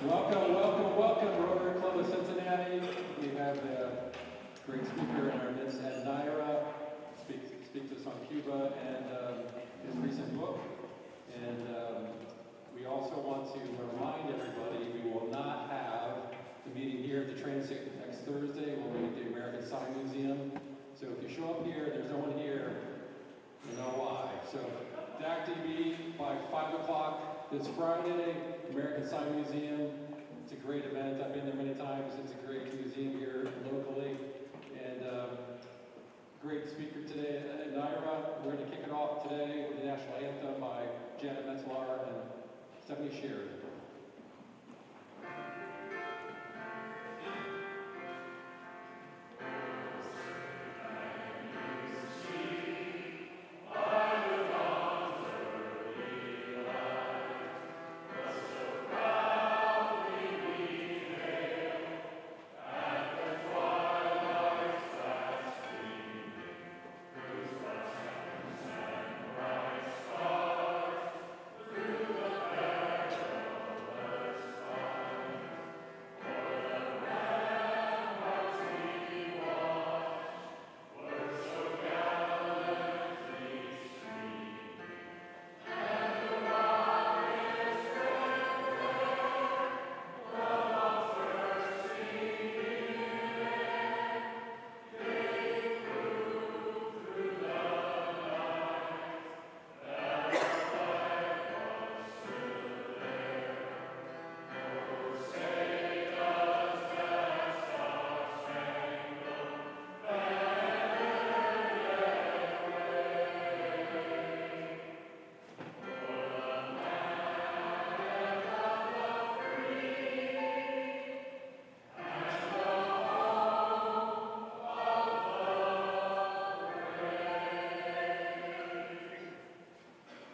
Welcome, welcome, welcome, Rotary Club of Cincinnati. We have a great speaker in our midst, and Neyra speaks to us on Cuba and his recent book. And we also want to remind everybody we will not have the meeting here at the Transit next Thursday. We'll meet at the American Sign Museum. So if you show up here, there's no one here, you know why. So DAC-DB by 5 o'clock this Friday, American Sign Museum. It's a great event. I've been there many times. It's a great museum here locally. And great speaker today, Neyra. We're going to kick it off today with the national anthem by Janet Metzlar and Stephanie Shear.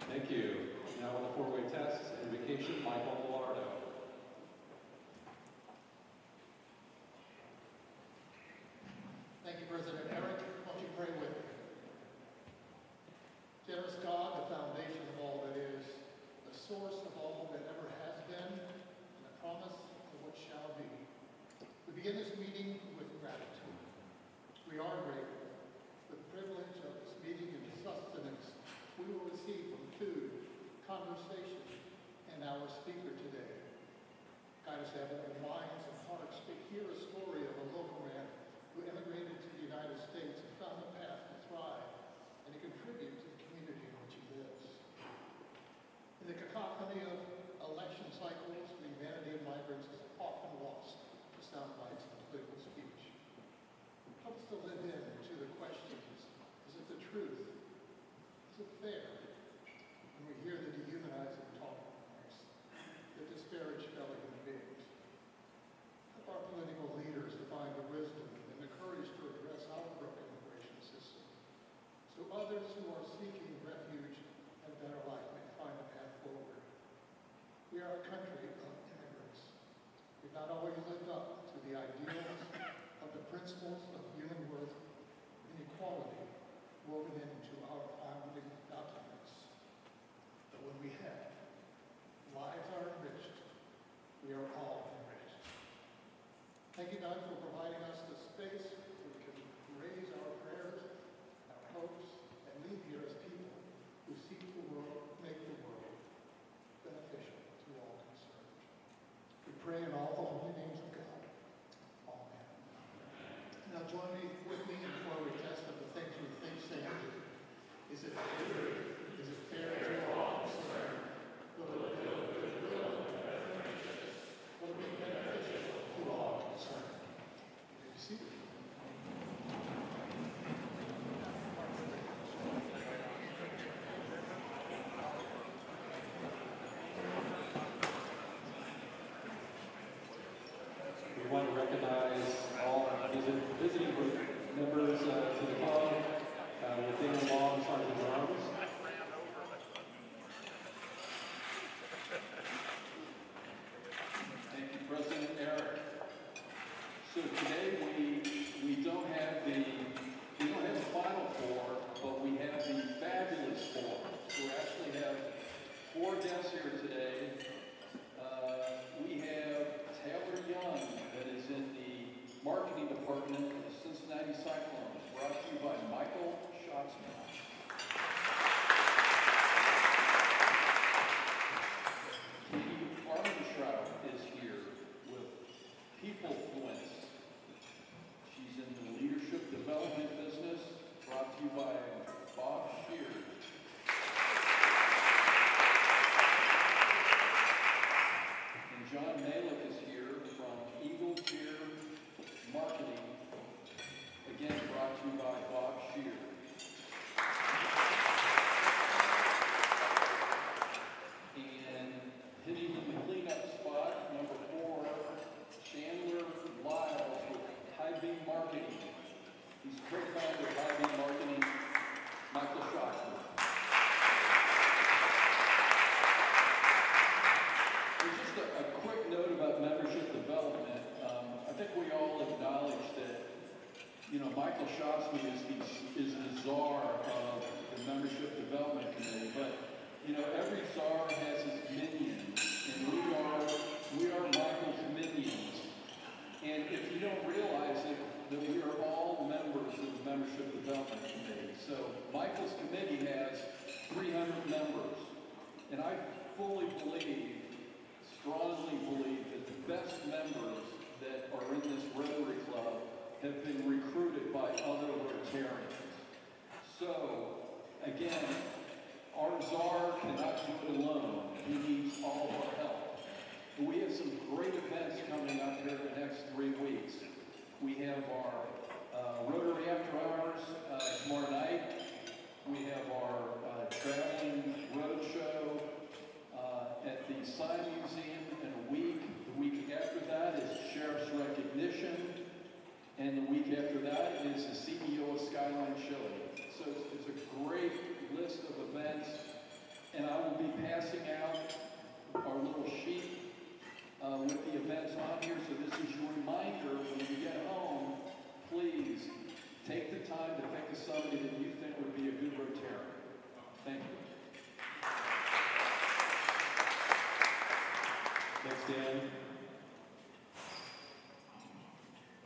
Thank you. Now on the four-way test, invocation, Michael Millardo. Thank you, President Eric. Won't you pray with me? Generous God, the foundation of all that is, the source of all that ever has been, and the promise of what shall be. We begin this meeting with gratitude. We are grateful for the privilege of this meeting and the sustenance we will receive from food, conversation, and our speaker today. Guide us to have open minds and hearts to hear a story of a local man who immigrated to the United States and found a path to thrive and to contribute to the community in which he lives. In the cacophony of election cycles, the humanity of migrants is often lost to sound bites of political speech. Help us to live into the questions: is it the truth? Is it fair? When we hear the dehumanizing talking points that disparage fellow human beings. Help our political leaders to find the wisdom and the courage to address our broken immigration system, so others who are seeking refuge and a better life may find a path forward. We are a country of immigrants. We've not always lived up to the ideals of the principles of human worth you know, every czar has his minions, and we are Michael's minions. And if you don't realize it, that we are all members of the Membership Development Committee. So Michael's committee has 300 members. And I fully believe, strongly believe, that the best members that are in this Rotary Club have been recruited by other Rotarians. So, again, our czar cannot do it alone. He needs all of our help. We have some great events coming up here in the next 3 weeks. We have our Rotary After Hours tomorrow night. We have our traveling road show at the Sign Museum in a week. The week after that is Sheriff's Recognition. And the week after that is the CEO of Skyline Chili. So it's a great list of events. And I will be passing out our little sheet with the events on here. So this is your reminder when you get home, please take the time to think of somebody that you think would be a good Rotarian. Thank you. Thanks, Dan.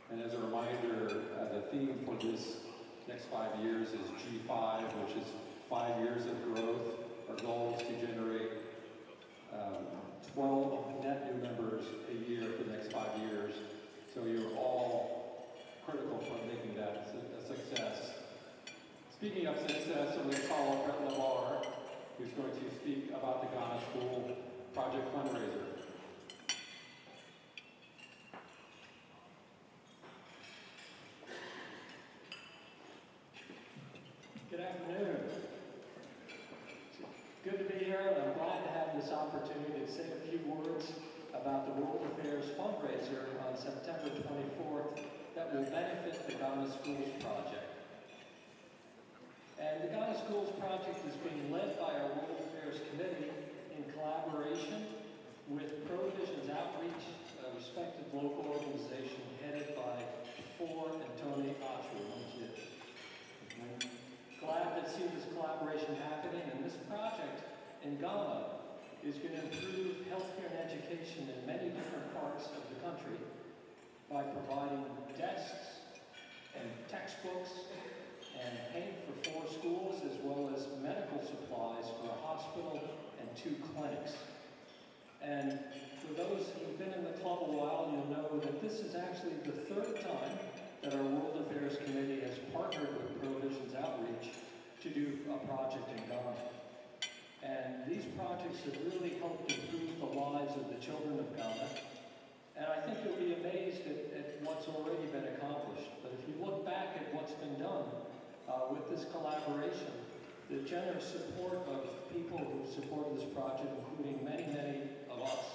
And as a reminder, the theme for this next 5 years is G5, which is 5 years of growth. Our goal is to generate 12 net new members a year for the next 5 years. So you're all critical for making that a success. Speaking of success, I'm going to call up Brett LeVar, who's going to speak about the Ghana School Project Fundraiser. Good afternoon. Good to be here, and I'm glad to have this opportunity to say a few words about the World Affairs fundraiser on September 24th that will benefit the Ghana Schools Project. And the Ghana Schools Project is being led by our World Affairs Committee in collaboration with Provisions Outreach, a respected local organization headed by Furor and Tony Atru. Glad to see this collaboration happening, and this project in Ghana is going to improve healthcare and education in many different parts of the country by providing desks and textbooks and paint for 4 schools, as well as medical supplies for a hospital and 2 clinics. And for those who've been in the club a while, you'll know that this is actually the 3rd time that our World Affairs Committee has partnered with Provisions Outreach to do a project in Ghana. And these projects have really helped improve the lives of the children of Ghana. And I think you'll be amazed at what's already been accomplished. But if you look back at what's been done with this collaboration, the generous support of people who supported this project, including many, many of us,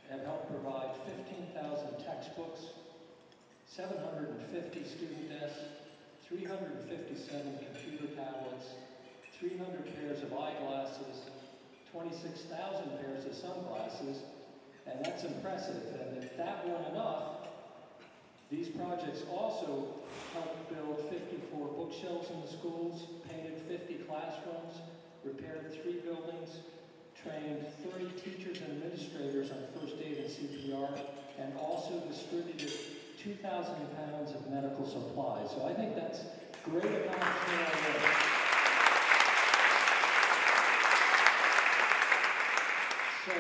have helped provide 15,000 textbooks, 750 student desks, 357 computer tablets, 300 pairs of eyeglasses, 26,000 pairs of sunglasses, and that's impressive. And if that weren't enough, these projects also helped build 54 bookshelves in the schools, painted 50 classrooms, repaired 3 buildings, trained 30 teachers and administrators on first aid and CPR, and also distributed 2,000 pounds of medical supplies. So I think that's great accomplishment already. So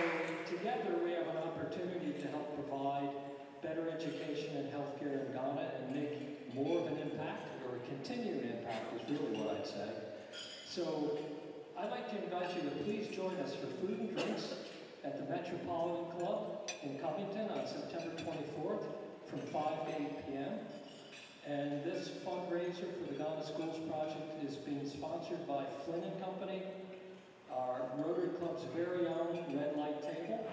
together we have an opportunity to help provide better education and healthcare in Ghana and make more of an impact, or a continuing impact is really what I'd say. So I'd like to invite you to please join us for food and drinks at the Metropolitan Club in Covington on September 24th from 5 to 8 p.m. And this fundraiser for the Ghana Schools Project is being sponsored by Flynn & Company, our Rotary Club's very own Red Light Table,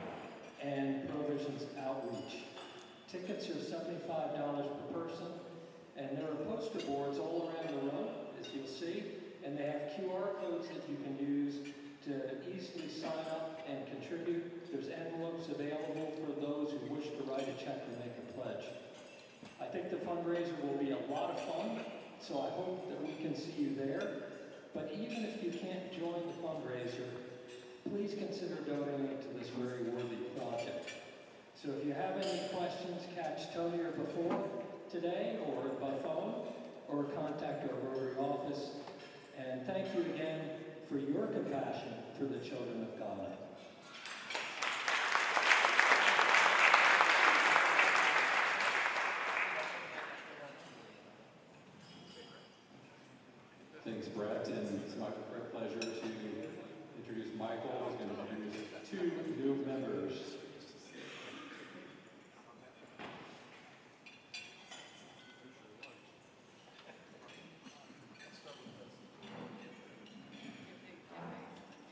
and Provisions Outreach. Tickets are $75 per person, and there are poster boards all around the room, as you'll see, and they have QR codes that you can use to easily sign up and contribute. There's envelopes available for those who wish to write a check or make a pledge. I think the fundraiser will be a lot of fun, so I hope that we can see you there. But even if you can't join the fundraiser, before today, or by phone, or contact our Rotary office. And thank you again for your compassion for the children of Ghana. Thanks, Brett, and it's my great pleasure to introduce Michael, who's going to introduce two new members.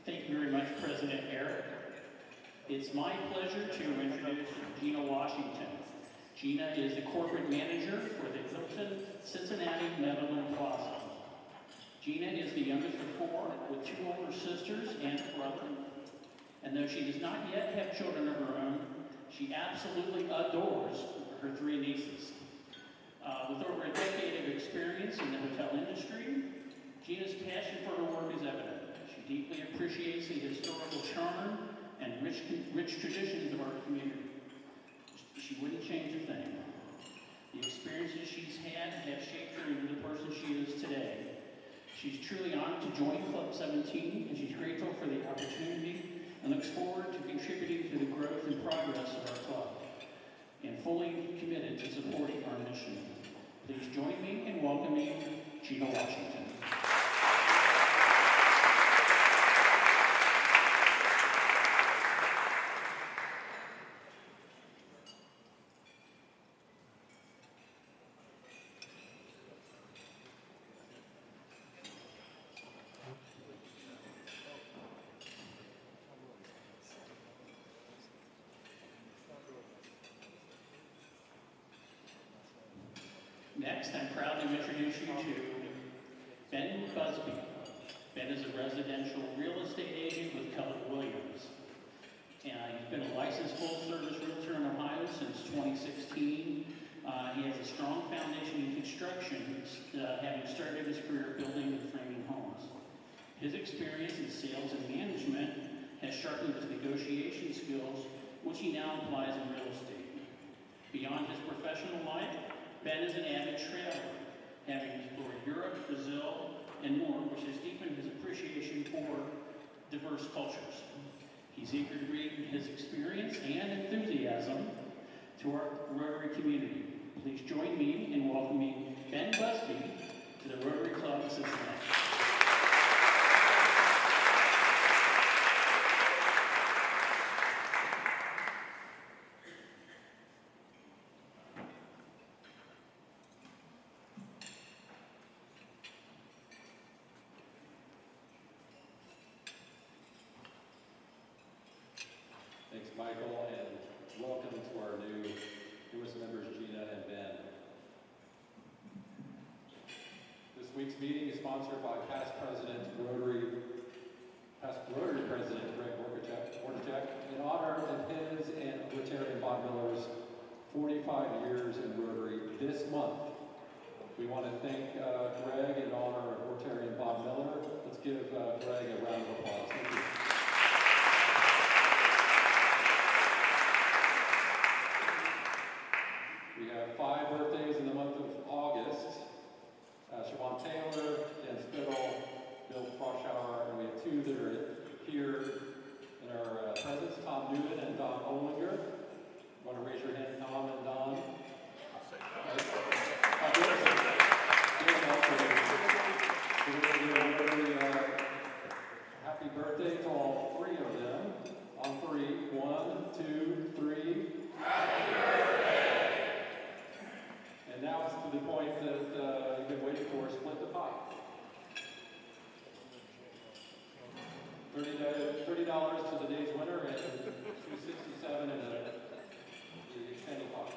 Thank you very much, President Eric. It's my pleasure to introduce Gina Washington. Gina is the corporate manager for the Hilton Cincinnati Netherlands Plaza. Gina is the youngest of four, with two older sisters and a brother. And though she does not yet have children of her own, she absolutely adores her three nieces. With over a decade of experience in the hotel industry, Gina's passion for her work is evident. She deeply appreciates the historical charm and rich traditions of our community. She wouldn't change a thing. The experiences she's had have shaped her into the person she is today. She's truly honored to join Club 17, and she's grateful for the opportunity and looks forward to contributing to the growth and progress of our club, and fully committed to supporting our mission. Please join me in welcoming Gina Washington. Next, I'm proud to introduce you to Ben Busby. Ben is a residential real estate agent with Keller Williams. And he's been a licensed full-service realtor in Ohio since 2016. He has a strong foundation in construction, having started his career building and framing homes. His experience in sales and management has sharpened his negotiation skills, which he now applies in real estate. Beyond his professional life, Ben is an avid traveler, having explored Europe, Brazil, and more, which has deepened his appreciation for diverse cultures. He's eager to bring his experience and enthusiasm to our Rotary community. Please join me in welcoming Ben Busby to the Rotary Club of Cincinnati. Thanks, Michael, and welcome to our newest members, Gina and Ben. This week's meeting is sponsored by past Rotary President Greg Wojciech in honor of his and Rotary Bob Miller's 45 years in Rotary this month. We want to thank Greg in honor of Rotary and Bob Miller. Let's give Greg a round of applause. Thank you. We have 5 birthdays in the month of August. Siobhan Taylor, Dan Spittle, Bill Froschauer, and we have 2 that are here in our presence, Tom Newman and Don Olinger. Want to raise your hand, Tom and Don? Happy birthday to all 3 of them. On 3, 1, 2, 3. Happy birthday! And now it's to the point that you've been waiting for, split the pie. $30 to the day's winner and $267 in the penny pot.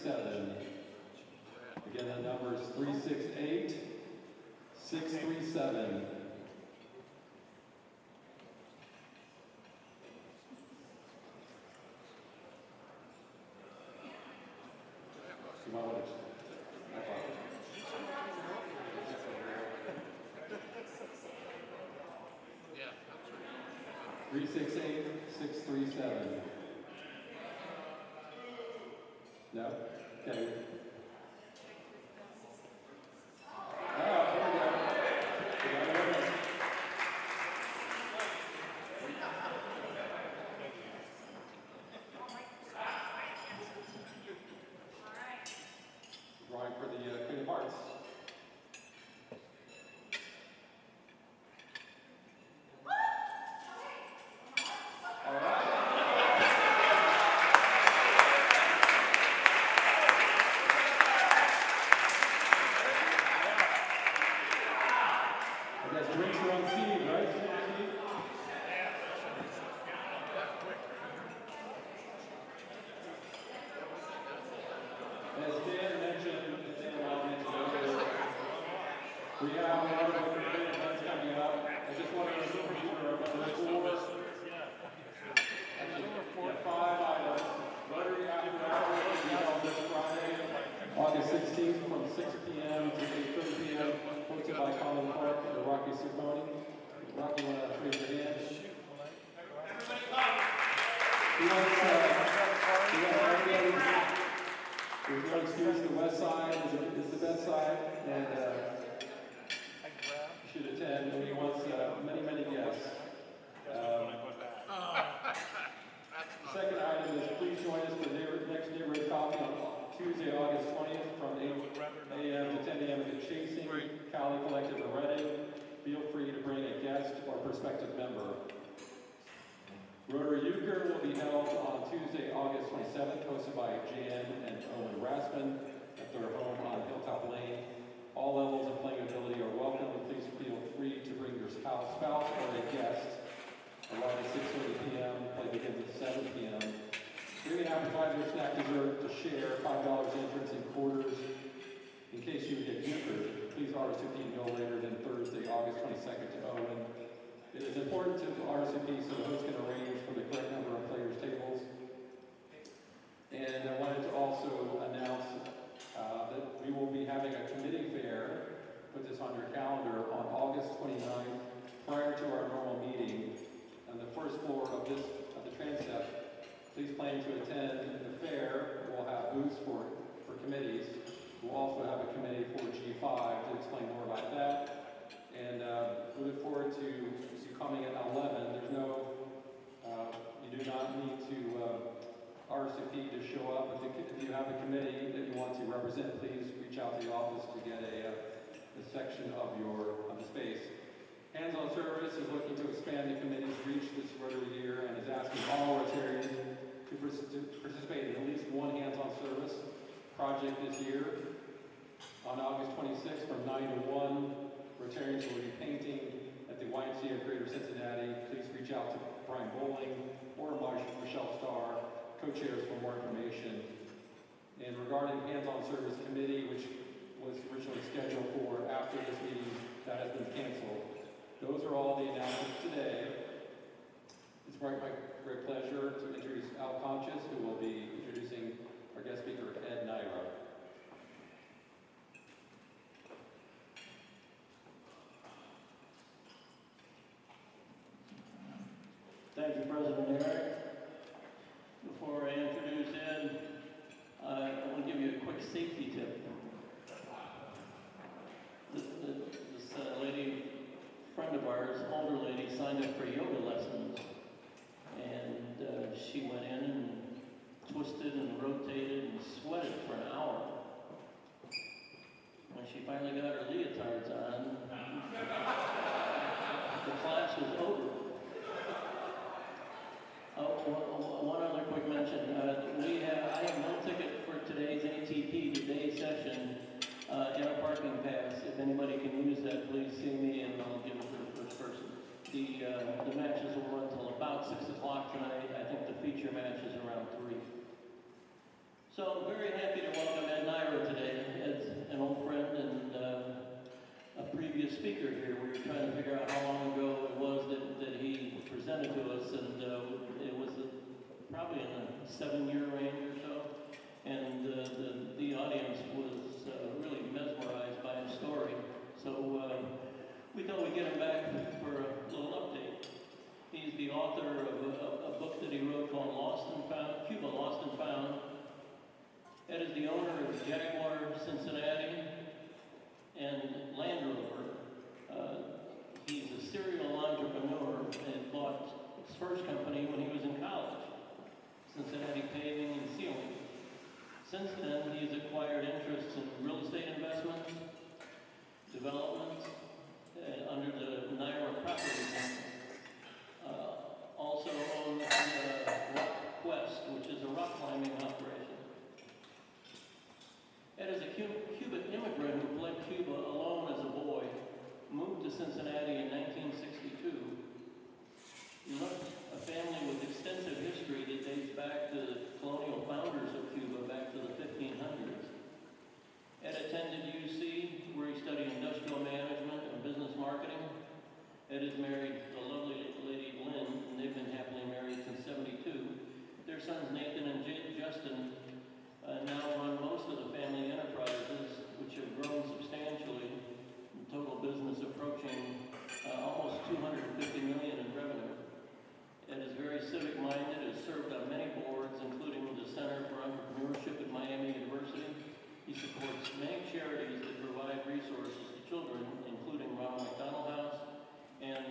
637. Again, the number is 368-637. You might want to. 368-637. No? Okay. Oh, here we go. Drawing for the Queen of Hearts. All right. I guess drinks are on scene, right? As Dan mentioned, earlier, we have a lot of great events coming up. I just want to remember five items. Rotary after hours will be held this Friday, August 16th from 6 p.m. to 8:30 p.m. hosted by Colin Park at the Rocky Ceremony. Rocky, want to raise your hand? We're going to use the west side is the best side, and you should attend. And he wants many, many guests. Second item is please join us for the next neighborhood coffee on Tuesday, August 20th from 8 a.m. to 10 a.m. at the Chasing Cali Collective in Reading. Feel free to bring a guest or prospective member. Rotary Euchre will be held on Tuesday, August 27th, hosted by Jan and Owen Raspin at their home on Hilltop Lane. All levels of playing ability are welcome, and please feel free to bring your spouse or a guest. Arrive at 6:30 p.m. Play begins at 7 p.m. Bring an appetizer, snack, dessert to share. $5 entrance and quarters. In case you get euchre, please RSVP no later than Thursday, August 22nd to Owen. It is important to RSVP so the host can arrange for the correct number of players' tables. And I wanted to also announce that we will be having a committee fair. Put this on your calendar on August 29th, prior to our normal meeting. On the first floor of the transept, please plan to attend the fair. We'll have booths for committees. We'll also have a committee for G5 to explain more about that. And we look forward to you coming at 11. There's no, you do not need to RSVP to show up. If you have a committee that you want to represent, please reach out to the office to get a section of the space. Hands-on Service is looking to expand the committee's reach this Rotary year and is asking all Rotarians to participate in at least one hands-on service project this year. On August 26th from 9 to 1, Rotarians will be painting at the YMCA of Greater Cincinnati. Please reach out to Brian Bowling or Michelle Starr, co-chairs, for more information. And regarding hands-on service committee, which was originally scheduled for after this meeting, that has been canceled. Those are all the announcements today. It's my great pleasure to introduce Al Conchas, who will be introducing our guest speaker, Ed Neyra. Thank you, President Eric. Before I introduce Ed, I want to give you a quick safety tip. This lady, friend of ours, older lady, signed up for yoga lessons, and she went in and twisted and rotated and sweated for an hour. When she finally got her leotards on, the class was over. One other quick mention. I have no ticket for today's ATP Today session in our parking pass. If anybody can use that, please see me and I'll give it to the first person. The matches will run till about 6 o'clock tonight. I think the feature match is around 3. So I'm very happy to 7-year range or so. And the audience was really mesmerized by his story. So we thought we'd get him back for a little update. He's the author of a book that he wrote called Lost and Found, Cuba, Lost and Found. Ed is the owner of Jaguar, Cincinnati, and Land Rover. He's a serial entrepreneur and bought his first company when he was in college, Cincinnati Paving and Sealing. Since then, he's acquired interests in real estate investments, development, under the Neyra Properties. Also owns RockQuest, which is a rock climbing operation. Ed is a Cuban immigrant who fled Cuba alone as a boy, moved to Cincinnati in 1962. He left a family with extensive history that dates back to the colonial founders of Cuba back to the 1500s. Ed attended UC, where he studied industrial management and business marketing. Ed is married to the lovely lady Lynn, and they've been happily married since '72. Their sons Nathan and Justin now run most of the family enterprises, which have grown substantially, in total business approaching almost $250 million in revenue. Ed is very civic-minded, has served on many boards, including the Center for Entrepreneurship at Miami University. He supports many charities that provide resources to children, including Ronald McDonald House and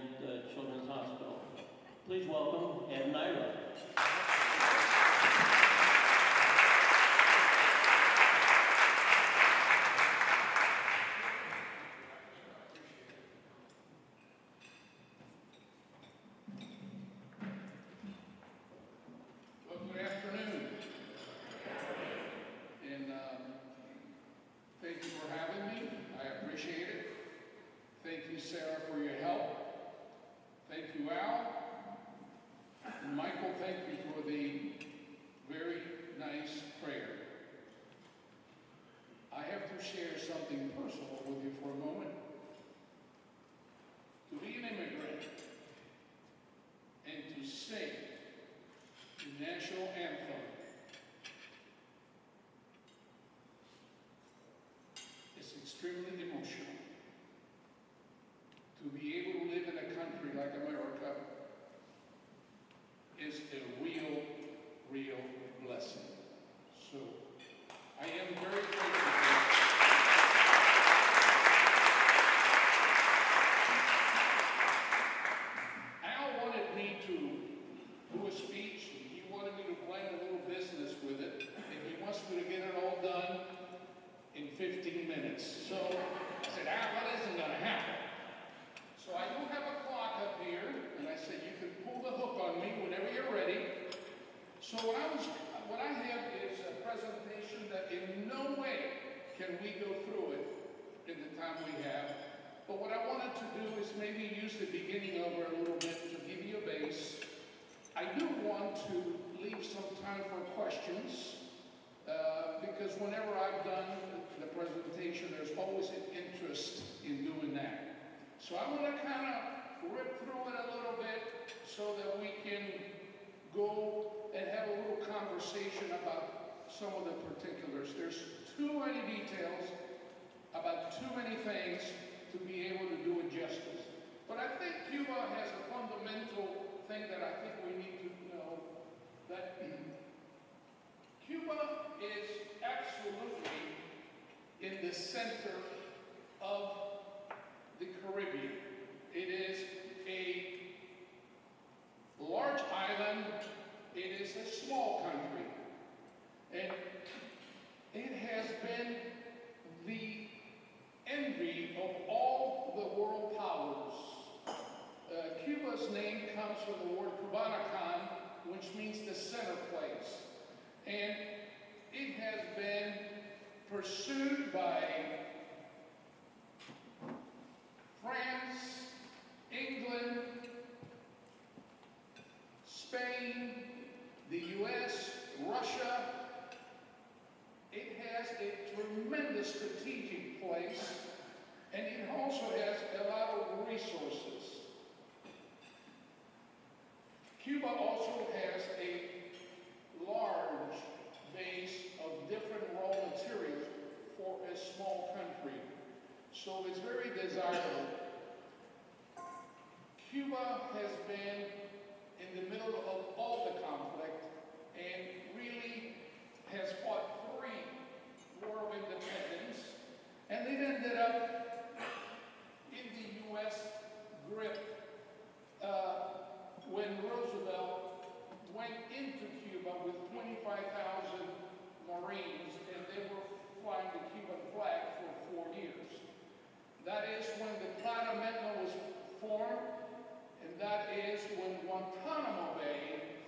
Children's Hospital. Please welcome Ed Neyra. Sarah, for your help. Thank you, Al. And Michael, thank you for the very nice prayer. I have to share something personal with you for a moment. To be an immigrant and to sing the national anthem is extremely emotional. To be able to live in a country like America is a real, real blessing. So, I am very grateful for that. Al wanted me to do a speech, and he wanted me to blend a little business with it, and he wants me to get it all done in 15 minutes. So, I said, Al, that isn't going to happen. So I do have a clock up here, and I said you can pull the hook on me whenever you're ready. So what I have is a presentation that in no way can we go through it in the time we have. But what I wanted to do is maybe use the beginning of it a little bit to give you a base. I do want to leave some time for questions, because whenever I've done the presentation, there's always an interest in doing that. So I want to kind of rip through it a little bit so that we can go and have a little conversation about some of the particulars. There's too many details about too many things to be able to do it justice. But I think Cuba has a fundamental thing that I think we need to know, that Cuba is absolutely in the center of the Caribbean. It is a large island. It is a small country. And it has been the envy of all the world powers. Cuba's name comes from the word Cubanacan, which means the center place. And it has been pursued by France, England, Spain, the US, Russia. It has a tremendous strategic place, and it also has a lot of resources. Cuba also has a large desirable. Cuba has been in the middle of all the conflict and really has fought 3 War of Independence, and it ended up in the U.S. grip when Roosevelt went into Cuba with 25,000 Marines, and they were flying the Cuban flag for 4 years. That is when the pavement was formed, and that is when Guantanamo Bay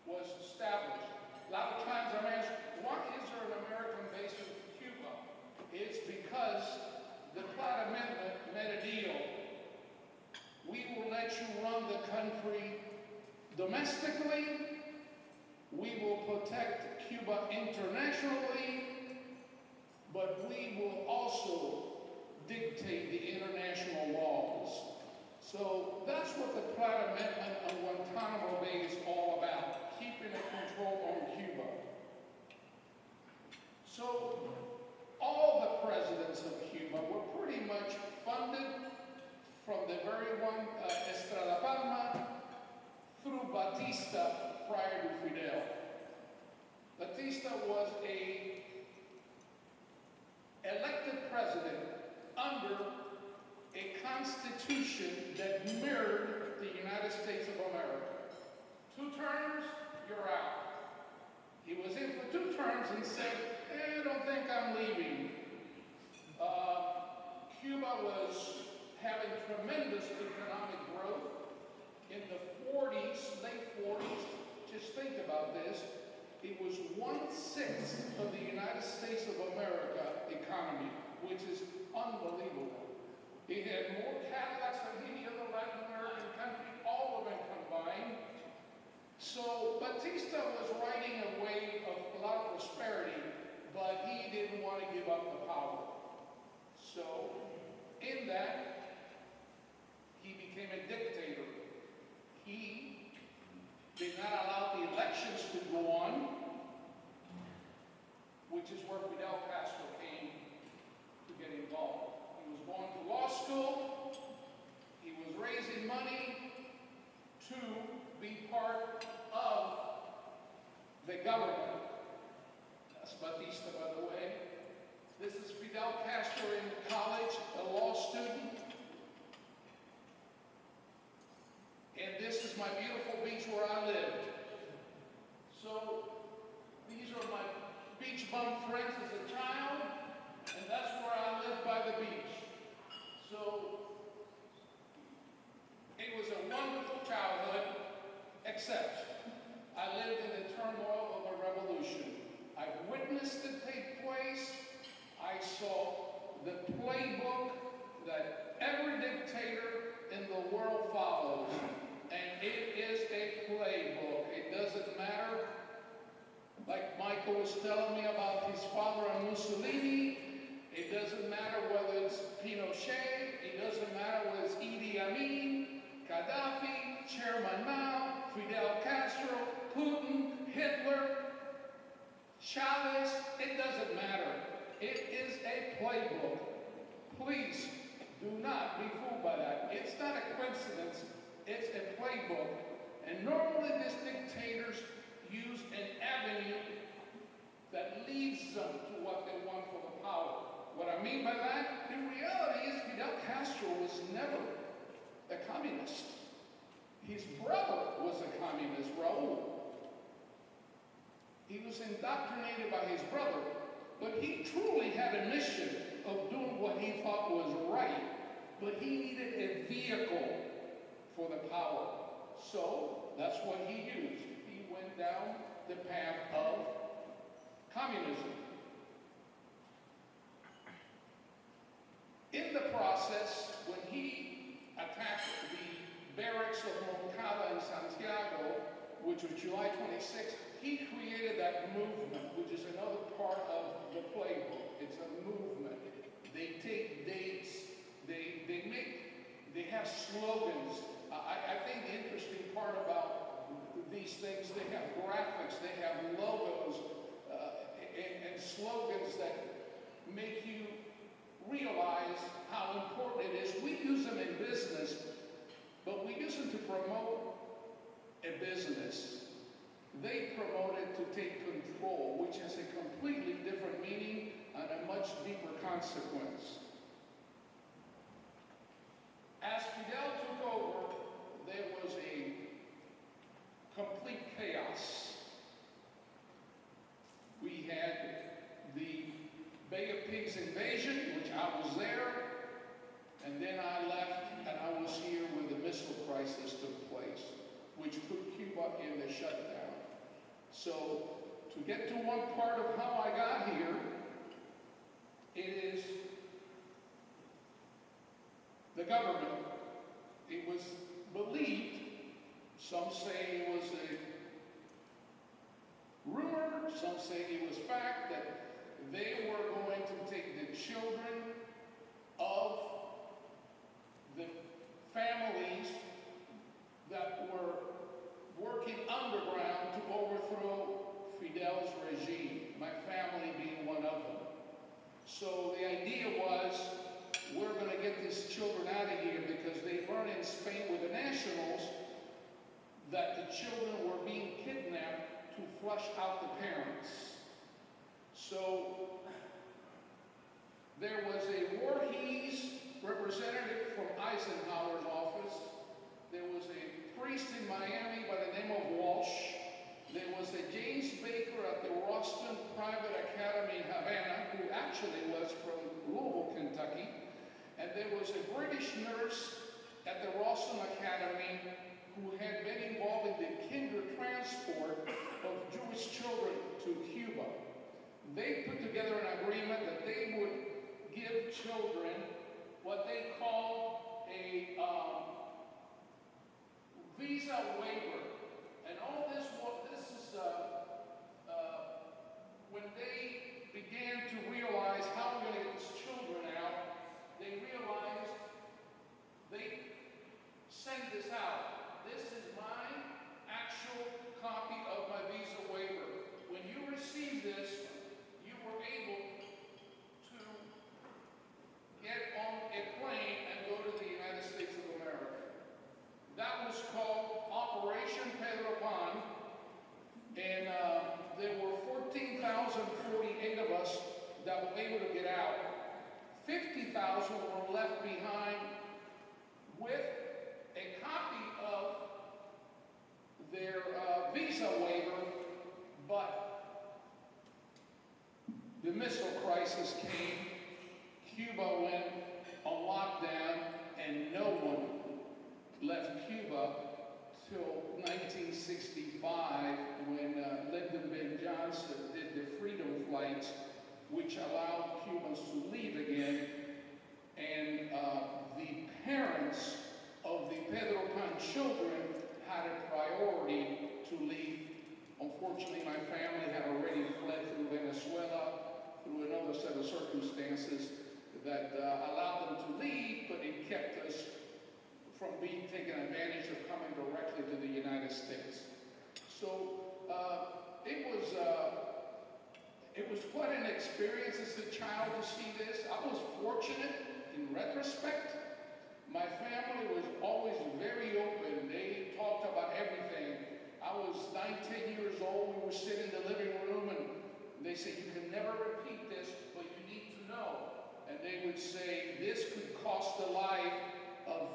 was established. A lot of times I'm asked, why is there an American base in Cuba? It's because the Platt Amendment made a deal. We will let you run the country domestically. We will protect Cuba internationally, but we will also dictate the international laws. So that's what the Platt Amendment on Guantanamo Bay is all about, keeping a control on Cuba. So all the presidents of Cuba were pretty much funded from the very one Estrada Palma through Batista prior to Fidel. Batista was a elected president under a constitution that mirrored the United States of America. 2 terms, you're out. He was in for 2 terms and said, I don't think I'm leaving. Cuba was having tremendous economic growth. In the 40s, late 40s, just think about this, it was 1/6 of the United States of America economy, which is unbelievable. It had more Cadillacs than any other Latin American country, all of them combined. So Batista was riding a wave of a lot of prosperity, but he didn't want to give up the power. So in that, he became a dictator. He did not allow the elections to go on, which is where Fidel Castro came to get involved. He was going to law school. He was raising money to be part of the government. That's Batista, by the way. This is Fidel Castro in college, a law student. And this is my beautiful beach where I lived. So these are my beach bum friends as a child, and that's where I lived by the beach. So it was a wonderful childhood, except I lived in the turmoil of a revolution. I witnessed it take place. I saw the playbook that every dictator in the world follows. And it is a playbook. It doesn't matter. Like Michael was telling me about his father and Mussolini, it doesn't matter whether it's Pinochet, it doesn't matter whether it's Idi Amin, Gaddafi, Chairman Mao, Fidel Castro, Putin, Hitler, Chavez, it doesn't matter. It is a playbook. Please do not be fooled by that. It's not a coincidence. It's a playbook. And normally these dictators use an avenue that leads them to what they want for the power. What I mean by that, the reality is Fidel Castro was never a communist. His brother was a communist, Raul. He was indoctrinated by his brother, but he truly had a mission of doing what he thought was right, but he needed a vehicle for the power. So that's what he used. He went down the path of communism. In the process, when he attacked the barracks of Moncada in Santiago, which was July 26th, he created that movement, which is another part of the playbook. It's a movement. They take dates, they have slogans. I think the interesting part about these things, they have graphics, they have logos, and slogans that make you realize how important it is. We use them in business, but we use them to promote a business. They promote it to take control, which has a completely different meaning and a much deeper consequence. As Fidel took over, there was a complete chaos. We had the Bay of Pigs invasion, which I was there, and then I left and I was here when the missile crisis took place, which put Cuba in the shutdown. So, to get to one part of how I got here, it is the government. It was believed, some say it was a rumor, some say it was fact, that they were going to take the children of the families that were working underground to overthrow Fidel's regime, my family being one of them. So the idea was, we're going to get these children out of here because they learned in Spain with the Nationals that the children were being kidnapped to flush out the parents. So there was a Voorhees representative from Eisenhower's office. There was a priest in Miami by the name of Walsh. There was a James Baker at the Roston Private Academy in Havana, who actually was from Louisville, Kentucky. And there was a British nurse at the Roston Academy who had been involved in the kinder transport of Jewish children to Cuba. They put together an agreement that they would give children what they called a visa waiver. And all this is when they began to realize how we're going to get these children out, they realized they sent this out. This is my actual copy of my visa waiver. When you received this, you were able to get on a plane and go to the United States of America. That was called Operation Pedro Pan, and there were 14,048 of us that were able to get out. 50,000 were left behind with a copy of their visa waiver, but the missile crisis came, Cuba went on lockdown, and no one left Cuba till 1965 when Lyndon B. Johnson did the Freedom Flights, which allowed Cubans to leave again, and the parents of the Pedro Pan children had a priority to leave. Unfortunately, my family had already fled through Venezuela through another set of circumstances that allowed them to leave, but it kept us from being taken advantage of coming directly to the United States. So it was quite an experience as a child to see this. I was fortunate in retrospect. My family was always very open. They talked about everything. I was 19 years old. We were sitting in the living room and they said, you can never repeat this, but you need to know. And they would say, this could cost the life of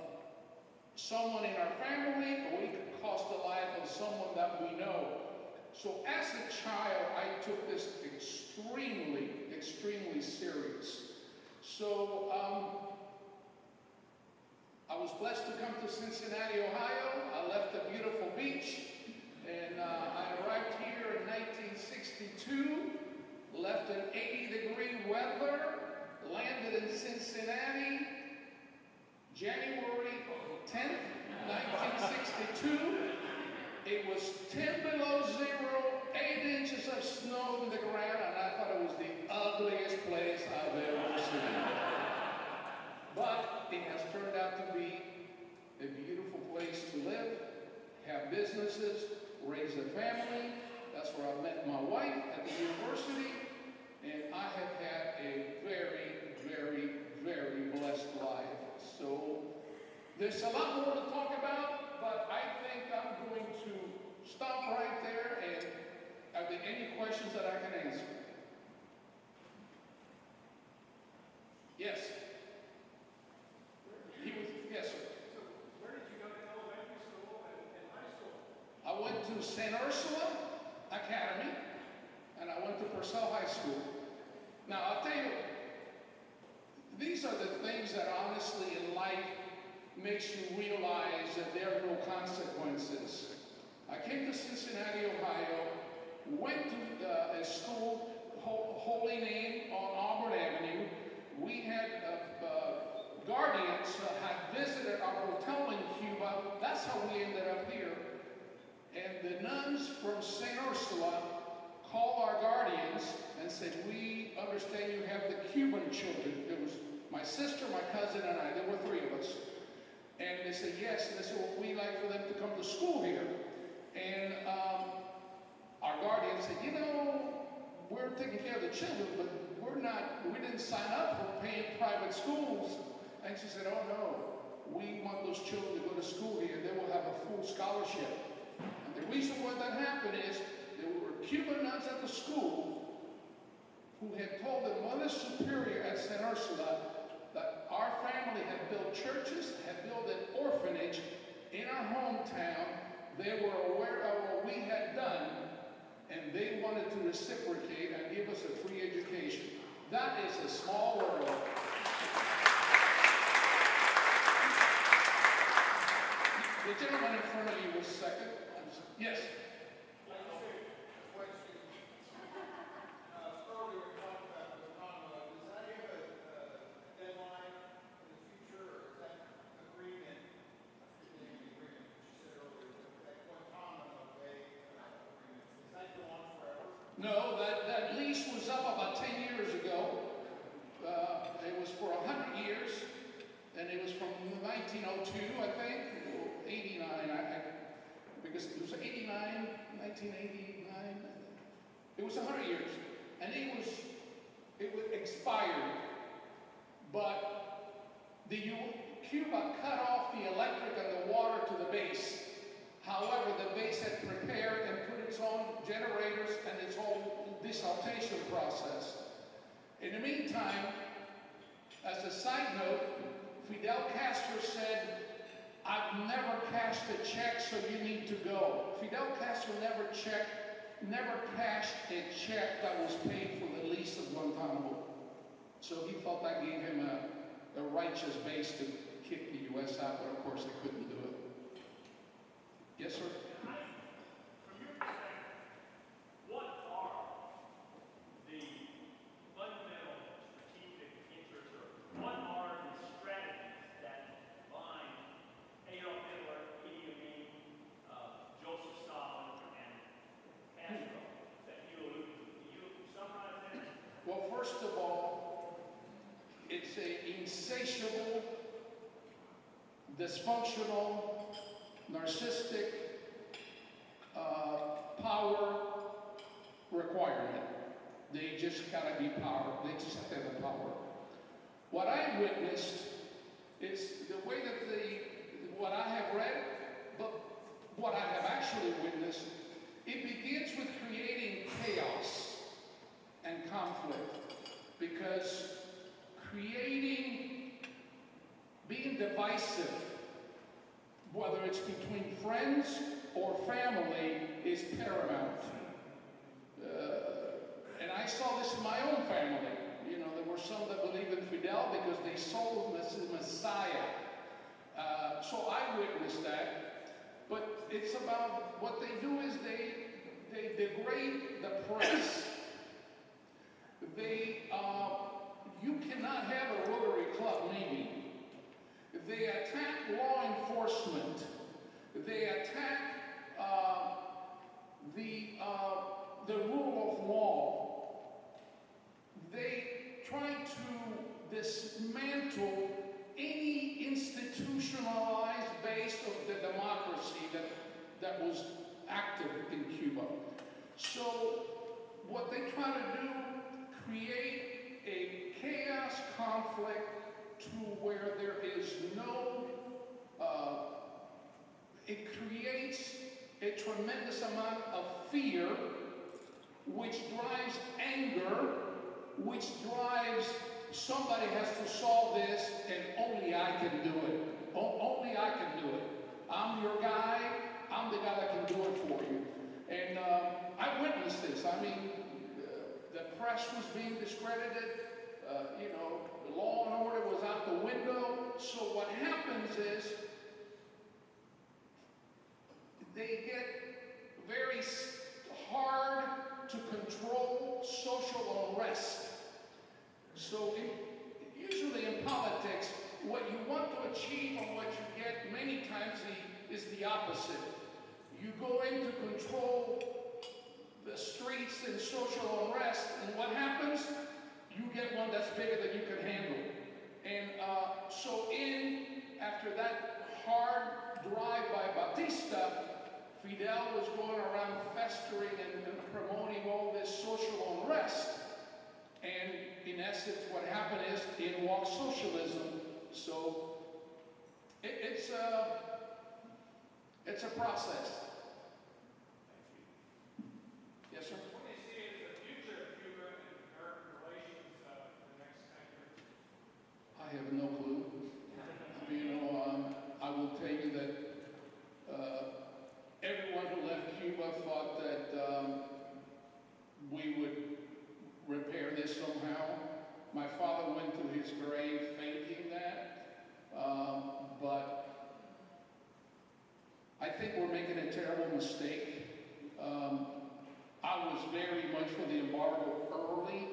someone in our family, or it could cost the life of someone that we know. So as a child, I took this extremely, extremely serious. So I was blessed to come to Cincinnati, Ohio. I left a beautiful beach, and I arrived here in 1962, left in 80-degree weather, landed in Cincinnati, January 10th, 1962. It was 10 below zero, 8 inches of snow in the ground, and I thought it was the ugliest place I've ever seen. But it has turned out to be a beautiful place to live, have businesses, raise a family. That's where I met my wife at the university, and I have had a very, very There's a lot more to talk about, but I think I'm going to stop right there, and are there any questions that I can answer? Yes. Yes, sir. So where did you go to elementary school and high school? I went to St. Ursula Academy, and I went to Purcell High School. Now, I'll tell you, these are the things that honestly in life makes you realize that there are no consequences. I came to Cincinnati, Ohio, went to a school, Holy Name on Auburn Avenue. We had guardians had visited our hotel in Cuba. That's how we ended up here. And the nuns from St. Ursula called our guardians and said, we understand you have the Cuban children. It was my sister, my cousin, and I. There were 3 of us. And they said, yes. And they said, well, we'd like for them to come to school here. And our guardian said, you know, we're taking care of the children, but we didn't sign up for paying private schools. And she said, oh no, we want those children to go to school here. They will have a full scholarship. And the reason why that happened is there were Cuban nuns at the school who had told the Mother Superior at St. Ursula that our family had built churches, had built an orphanage in our hometown. They were aware of what we had done, and they wanted to reciprocate and give us a free education. That is a small world. The gentleman in front of you was second. Yes. No, that lease was up about 10 years ago. It was for 100 years, and it was from 1902, I think, or 89, because it was 89, 1989. It was 100 years, and it was expired, but Cuba cut off the electric and the water to the base. However, the base had prepared and put its own generators and its own desaltation process. In the meantime, as a side note, Fidel Castro said, I've never cashed a check, so you need to go. Fidel Castro never cashed a check that was paid for the lease of Guantanamo. So he thought that gave him a righteous base to kick the U.S. out, but of course they couldn't do it. Yes, sir? From your perspective, what are the fundamental strategic interests, or what are the strategies that bind Adolf Hitler, Idi Amin, Joseph Stalin, and Castro that you alluded to? Can you summarize that? Well, first of all, it's an insatiable, dysfunctional, narcissistic power requirement. They just gotta be power. They just have to have the power. What I witnessed is the way that what I have read, but what I have actually witnessed, it begins with creating chaos and conflict, because being divisive, whether it's between friends or family, is paramount. And I saw this in my own family. You know, there were some that believed in Fidel because they sold Messiah. So I witnessed that. But it's about what they do is they degrade the press. You cannot have a Rotary Club meeting. They attack law enforcement. They attack the rule of law. They try to dismantle any institutionalized base of the democracy that was active in Cuba. So what they try to do, create a chaos conflict to where there is no it creates a tremendous amount of fear, which drives anger, which drives somebody has to solve this, and only I can do it. Only I can do it. I'm your guy. I'm the guy that can do it for you. And I witnessed this. I mean, the press was being discredited. You know, the law and order was out the window. So what happens is they get very hard to control social unrest. So usually in politics, what you want to achieve and what you get many times is the opposite. You go in to control the streets and social unrest, and what happens? You get one that's bigger than you can handle. And so after that hard drive by Batista, Fidel was going around festering and promoting all this social unrest. And in essence, what happened is in walked socialism. So it's a process. Yes, sir? What do you see as the future of Cuba and American relations in the next 10 years? I have no clue. You know, I will tell you that everyone who left Cuba thought that we would repair this somehow. My father went to his grave thinking that, but I think we're making a terrible mistake. I was very much for the embargo early,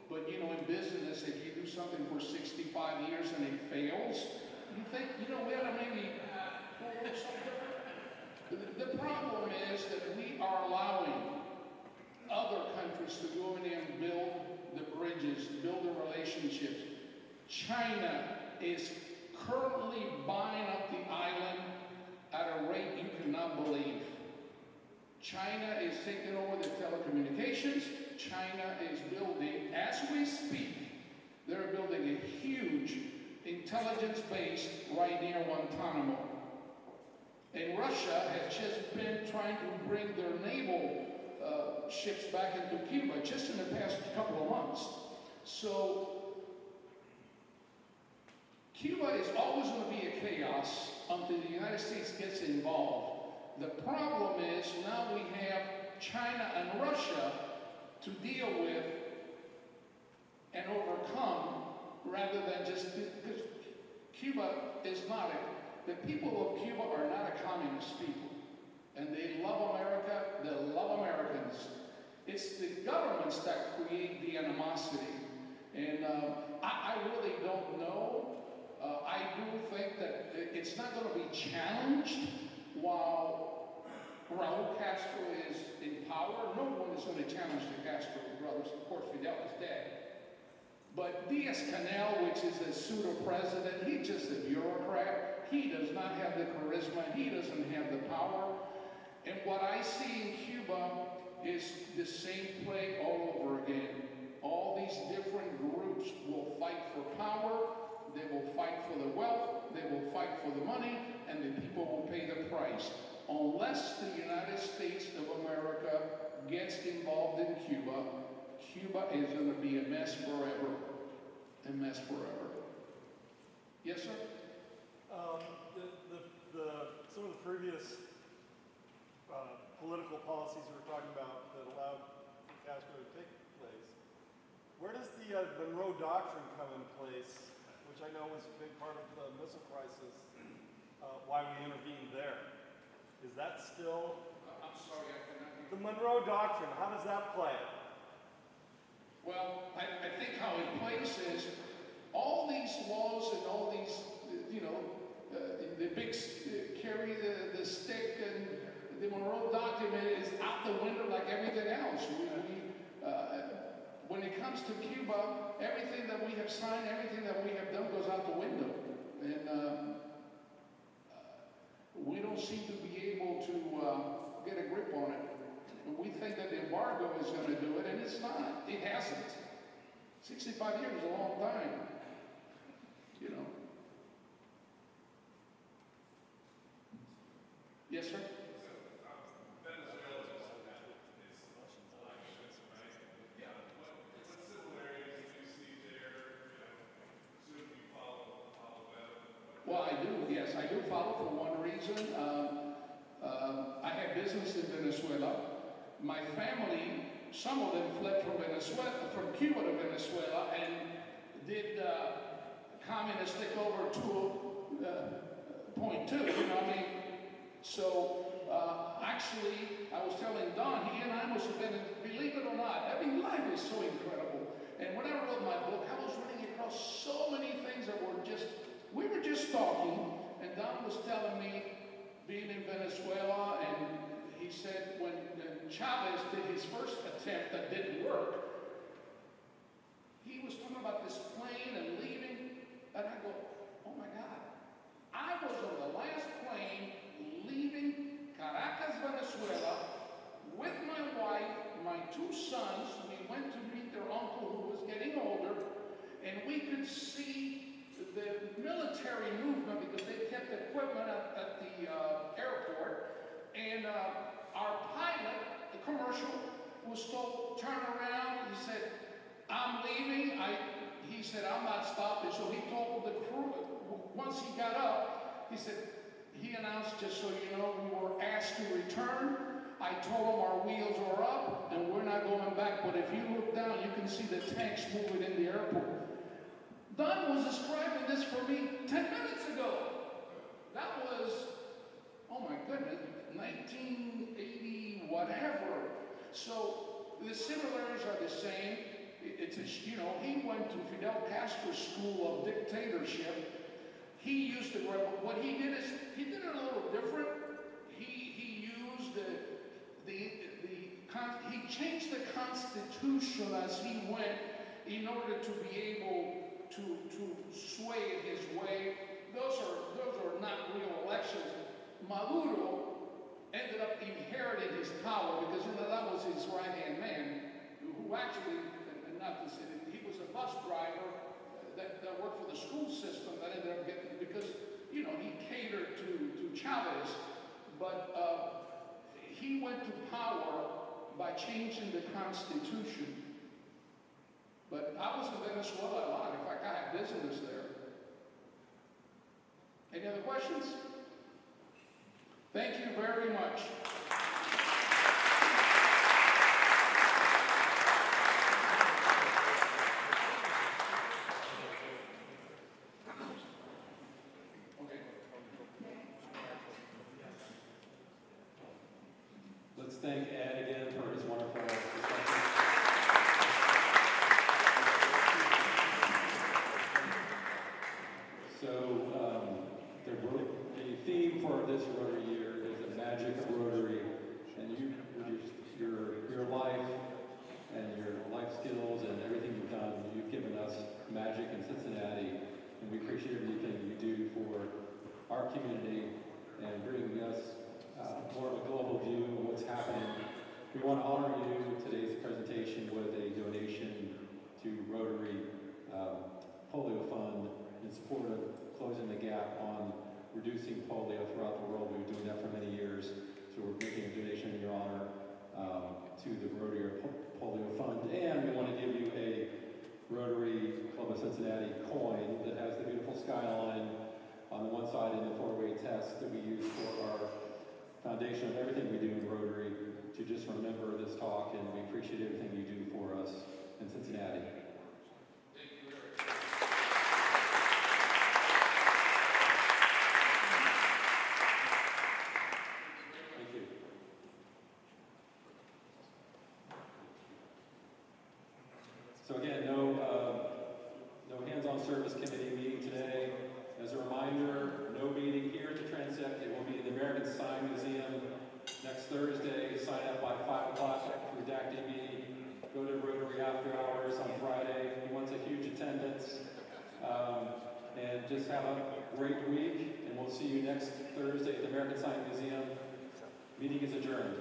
but you know, in business, if you do something for 65 years and it fails, you think, you know, we ought to maybe do something different. The problem is that we are allowing other countries to go in there and build the bridges, build the relationships. China is currently buying up the island at a rate you cannot believe. China is taking over the telecommunications. China is building, as we speak, they're building a huge intelligence base right near Guantanamo. And Russia has just been trying to bring their naval ships back into Cuba just in the past couple of months. So Cuba is always going to be a chaos until the United States gets involved. The problem is now we have China and Russia to deal with and overcome rather than just because Cuba is not the people of Cuba are not a communist people. And they love America, they love Americans. It's the governments that create the animosity. And I really don't know. I do think that it's not going to be challenged while Raul Castro is in power. No one is going to challenge the Castro brothers. Of course, Fidel is dead. But Diaz-Canel, which is a pseudo-president, he's just a bureaucrat. He does not have the charisma. He doesn't have the power. And what I see in Cuba is the same play all over again. All these different groups will fight for power. They will fight for the wealth. They will fight for the money. And the people will pay the price. Unless the United States of America gets involved in Cuba, Cuba is going to be a mess forever. A mess forever. Yes, sir? Some of the previous political policies we were talking about that allowed Castro to take place, where does the Monroe Doctrine come in place, which I know was a big part of the missile crisis, why we intervened there? Is that still... I'm sorry, I cannot hear. The Monroe Doctrine, how does that play? Well, I think how it plays is all these laws and all these, you know, the big carry the stick and the Monroe Document is out the window like everything else. When it comes to Cuba, everything that we have signed, everything that we have done goes out the window. And we don't seem to be able to get a grip on it. We think that the embargo is going to do it, and it's not. It hasn't. 65 years is a long time. You know. Yes, sir? Well, I do, yes, I do follow for one reason. I had business in Venezuela. My family, some of them fled from Venezuela, from Cuba to Venezuela, and did communist takeover 2.2, you know what I mean? So, actually, I was telling Don, he and I must have been, believe it or not, I mean, life is so incredible. And when I wrote my book, I was running across so many things that were just, we were just talking, and Don was telling me, being in Venezuela, and he said when Chavez did his first attempt that didn't work, he was talking about this plane and leaving, and I go, oh my God, I was on the last plane leaving Caracas, Venezuela, with my wife, my 2 sons. We went to meet their uncle who was getting older, and we could see the military movement because they kept equipment at the airport, and our pilot, the commercial, was told, turn around. He said, I'm leaving. He said, I'm not stopping. So he told the crew, once he got up, he said, he announced, just so you know, we were asked to return. I told him our wheels are up and we're not going back, but if you look down, you can see the tanks moving in the airport. Don was describing this for me 10 minutes ago. That was, oh my goodness, 1980 whatever. So the similarities are the same. It's a, you know, he went to Fidel Castro's school of dictatorship. He used to, what he did is, he did it a little different. He used he changed the Constitution as he went in order to be able to sway it his way. Those are not real elections. Maduro ended up inheriting his power because, you know, that was his right-hand man, who actually, and not to say that, he was a bus driver that worked for the school system that ended up getting, because, you know, he catered to Chavez, but he went to power by changing the Constitution. But I was in Venezuela a lot. In fact, I had business there. Any other questions? Thank you very much. Let's thank Ed again for his wonderful discussion. So, the theme for this Rotary year is the magic of Rotary, and your life and your life skills and everything you've done, you've given us magic in Cincinnati, and we appreciate everything you do for our community and bringing us more of a global view of what's happening. We want to honor you today's presentation with a donation to Rotary Polio Fund in support of closing the gap on reducing polio throughout the world. We've been doing that for many years, so we're making a donation in your honor to the Rotary Polio Fund, and we want to give you a Rotary Club of Cincinnati coin that has the beautiful skyline on the one side and the four-way test that we use for our foundation of everything we do in Rotary, to just remember this talk, and we appreciate everything you do for us in Cincinnati. Thank you, Eric. Thank you. So again, no hands-on service committee meeting today. As a reminder, no meeting here at the Transept. It will be in the American Sign Museum next Thursday. Sign up by 5 o'clock through DAC-DB. Go to Rotary After Hours on Friday. He wants a huge attendance. And just have a great week, and we'll see you next Thursday at the American Sign Museum. Meeting is adjourned.